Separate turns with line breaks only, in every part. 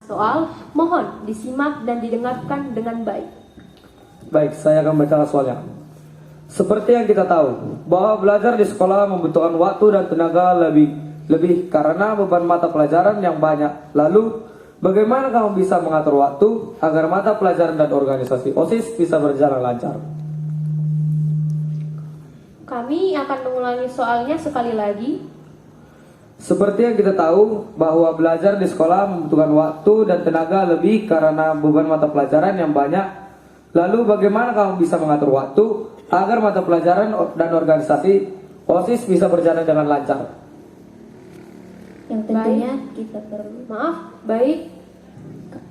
soal, mohon disimak dan didengarkan dengan baik.
Baik, saya akan baca soalnya. Seperti yang kita tahu, bahwa belajar di sekolah membutuhkan waktu dan tenaga lebih karena beban mata pelajaran yang banyak. Lalu, bagaimana kamu bisa mengatur waktu agar mata pelajaran dan organisasi OSIS bisa berjalan lancar?
Kami akan mengulangi soalnya sekali lagi.
Seperti yang kita tahu, bahwa belajar di sekolah membutuhkan waktu dan tenaga lebih karena beban mata pelajaran yang banyak. Lalu bagaimana kamu bisa mengatur waktu agar mata pelajaran dan organisasi OSIS bisa berjalan dengan lancar?
Yang tentunya kita perlu.
Baik.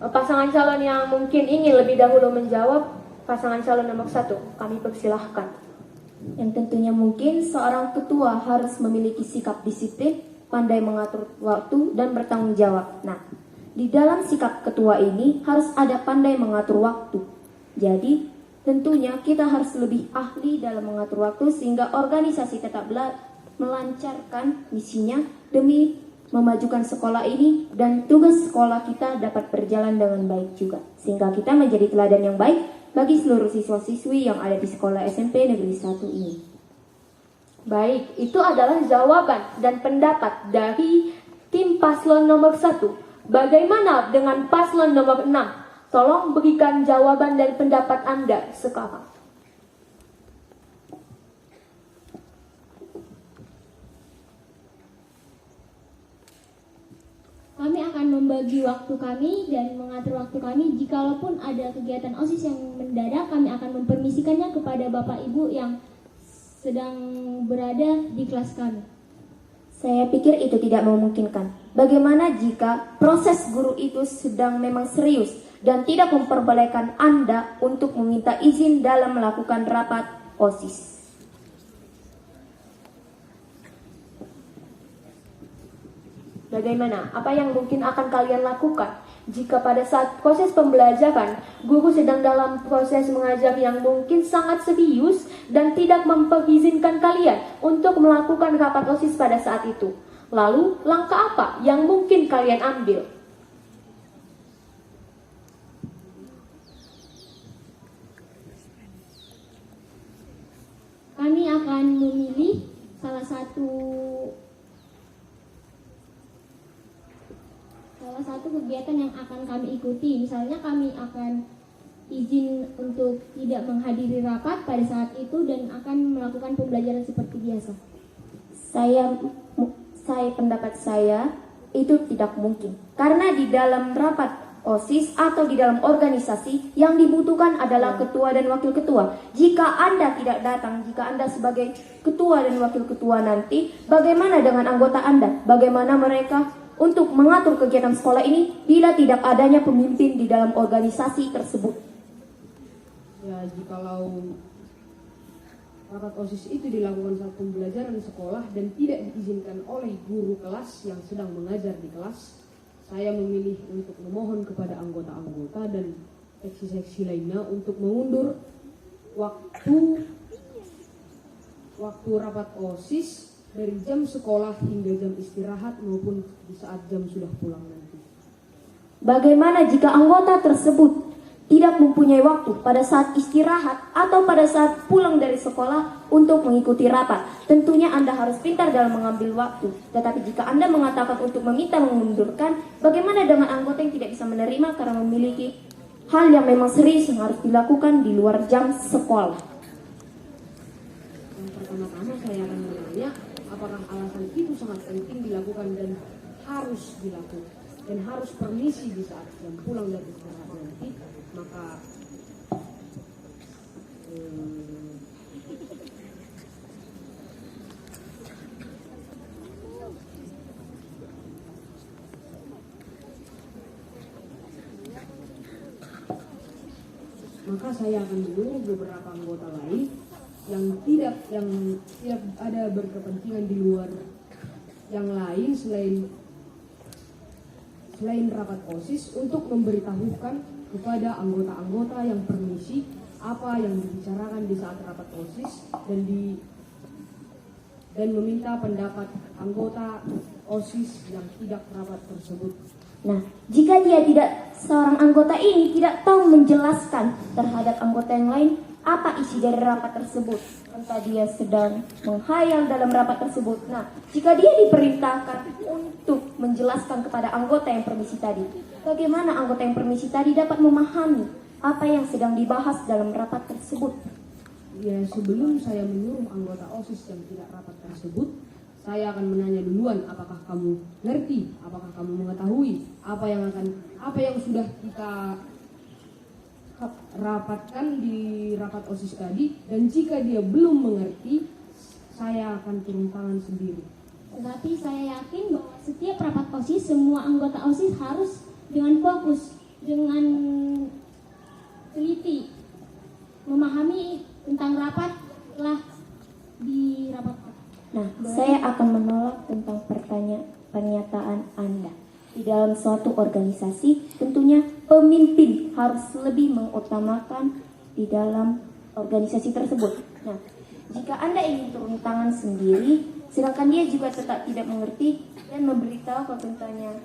Pasangan calon yang mungkin ingin lebih dahulu menjawab, pasangan calon nomor 1, kami persilahkan.
Yang tentunya mungkin seorang ketua harus memiliki sikap disiplin, pandai mengatur waktu, dan bertanggung jawab. Nah, di dalam sikap ketua ini harus ada pandai mengatur waktu. Jadi, tentunya kita harus lebih ahli dalam mengatur waktu sehingga organisasi tetap melancarkan misinya demi memajukan sekolah ini dan tugas sekolah kita dapat berjalan dengan baik juga. Sehingga kita menjadi teladan yang baik bagi seluruh siswa-siswi yang ada di sekolah SMP Negeri 1 ini.
Baik, itu adalah jawaban dan pendapat dari tim paslon nomor 1. Bagaimana dengan paslon nomor 6? Tolong berikan jawaban dan pendapat Anda sekarang.
Kami akan membagi waktu kami dan mengatur waktu kami. Jikalaupun ada kegiatan OSIS yang mendadak, kami akan mempermisikannya kepada Bapak Ibu yang sedang berada di kelas kami.
Saya pikir itu tidak memungkinkan. Bagaimana jika proses guru itu sedang memang serius dan tidak memperbolehkan Anda untuk meminta izin dalam melakukan rapat OSIS?
Bagaimana? Apa yang mungkin akan kalian lakukan jika pada saat proses pembelajaran guru sedang dalam proses mengajar yang mungkin sangat serius dan tidak memperizinkan kalian untuk melakukan rapat OSIS pada saat itu? Lalu, langkah apa yang mungkin kalian ambil?
Kami akan memilih salah satu kegiatan yang akan kami ikuti. Misalnya kami akan izin untuk tidak menghadiri rapat pada saat itu dan akan melakukan pembelajaran seperti biasa.
Pendapat saya itu tidak mungkin. Karena di dalam rapat OSIS atau di dalam organisasi yang dibutuhkan adalah ketua dan wakil ketua. Jika Anda tidak datang, jika Anda sebagai ketua dan wakil ketua nanti, bagaimana dengan anggota Anda? Bagaimana mereka untuk mengatur kegiatan sekolah ini bila tidak adanya pemimpin di dalam organisasi tersebut?
Ya, jikalau rapat OSIS itu dilakukan saat pembelajaran sekolah dan tidak diizinkan oleh guru kelas yang sedang mengajar di kelas, saya memilih untuk memohon kepada anggota-anggota dan seksi-seksi lainnya untuk mengundur waktu rapat OSIS dari jam sekolah hingga jam istirahat maupun di saat jam sudah pulang nanti.
Bagaimana jika anggota tersebut tidak mempunyai waktu pada saat istirahat atau pada saat pulang dari sekolah untuk mengikuti rapat? Tentunya Anda harus pintar dalam mengambil waktu. Tetapi jika Anda mengatakan untuk meminta mengundurkan, bagaimana dengan anggota yang tidak bisa menerima karena memiliki hal yang memang serius yang harus dilakukan di luar jam sekolah?
Yang pertama-tama saya akan menanya, apakah alasan itu sangat penting dilakukan dan harus dilakukan dan harus permisi di saat jam pulang dari istirahat nanti, maka saya akan menunggu beberapa anggota lain yang tidak ada berkepentingan di luar yang lain selain rapat OSIS untuk memberitahukan kepada anggota-anggota yang permisi apa yang dibicarakan di saat rapat OSIS dan meminta pendapat anggota OSIS yang tidak rapat tersebut.
Nah, jika seorang anggota ini tidak tahu menjelaskan terhadap anggota yang lain apa isi dari rapat tersebut, entah dia sedang menghayal dalam rapat tersebut. Nah, jika dia diperintahkan untuk menjelaskan kepada anggota yang permisi tadi, bagaimana anggota yang permisi tadi dapat memahami apa yang sedang dibahas dalam rapat tersebut?
Ya, sebelum saya menyuruh anggota OSIS yang tidak rapat tersebut, saya akan menanya duluan, apakah kamu ngerti, apakah kamu mengetahui apa yang sudah kita rapatkan di rapat OSIS tadi, dan jika dia belum mengerti, saya akan turun tangan sendiri.
Tetapi saya yakin bahwa setiap rapat OSIS, semua anggota OSIS harus dengan fokus, dengan teliti, memahami tentang rapat telah dirapatkan.
Nah, saya akan menolak tentang pernyataan Anda. Di dalam suatu organisasi, tentunya pemimpin harus lebih mengutamakan di dalam organisasi tersebut. Nah, jika Anda ingin turun tangan sendiri, sedangkan dia juga tetap tidak mengerti dan memberitahu kalau contohnya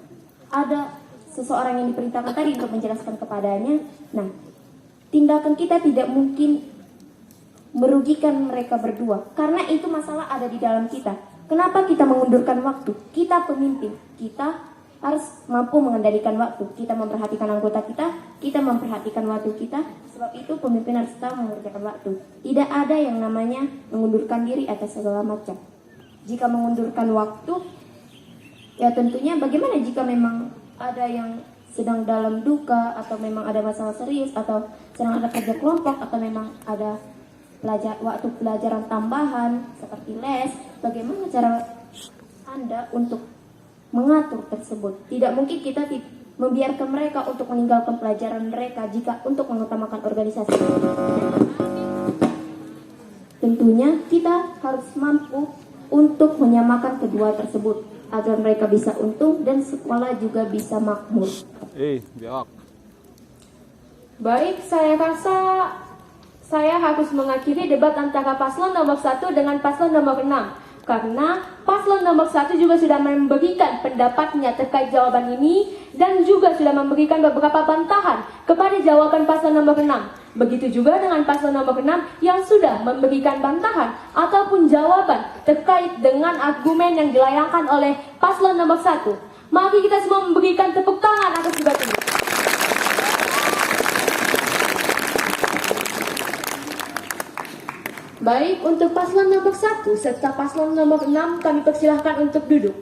ada seseorang yang diperintahkan tadi untuk menjelaskan kepadanya, nah, tindakan kita tidak mungkin merugikan mereka berdua, karena itu masalah ada di dalam kita. Kenapa kita mengundurkan waktu? Kita pemimpin, kita harus mampu mengendalikan waktu. Kita memperhatikan anggota kita memperhatikan waktu kita. Sebab itu pemimpin harus tahu mengerjakan waktu. Tidak ada yang namanya mengundurkan diri atas segala macam. Jika mengundurkan waktu, ya tentunya bagaimana jika memang ada yang sedang dalam duka, atau memang ada masalah serius, atau sedang ada kerja kelompok, atau memang ada waktu pelajaran tambahan seperti les. Bagaimana cara Anda untuk mengatur tersebut? Tidak mungkin kita membiarkan mereka untuk meninggalkan pelajaran mereka jika untuk mengutamakan organisasi. Tentunya kita harus mampu untuk menyamakan kedua tersebut agar mereka bisa untung dan sekolah juga bisa makmur.
Biak.
Baik, saya rasa saya harus mengakhiri debat antara paslon nomor 1 dengan paslon nomor 6. Karena paslon nomor 1 juga sudah memberikan pendapatnya terkait jawaban ini dan juga sudah memberikan beberapa bantahan kepada jawaban paslon nomor 6. Begitu juga dengan paslon nomor 6 yang sudah memberikan bantahan ataupun jawaban terkait dengan argumen yang dilayangkan oleh paslon nomor 1. Mari kita semua memberikan tepuk tangan atas debat ini. Baik, untuk paslon nomor 1 serta paslon nomor 6 kami persilahkan untuk duduk.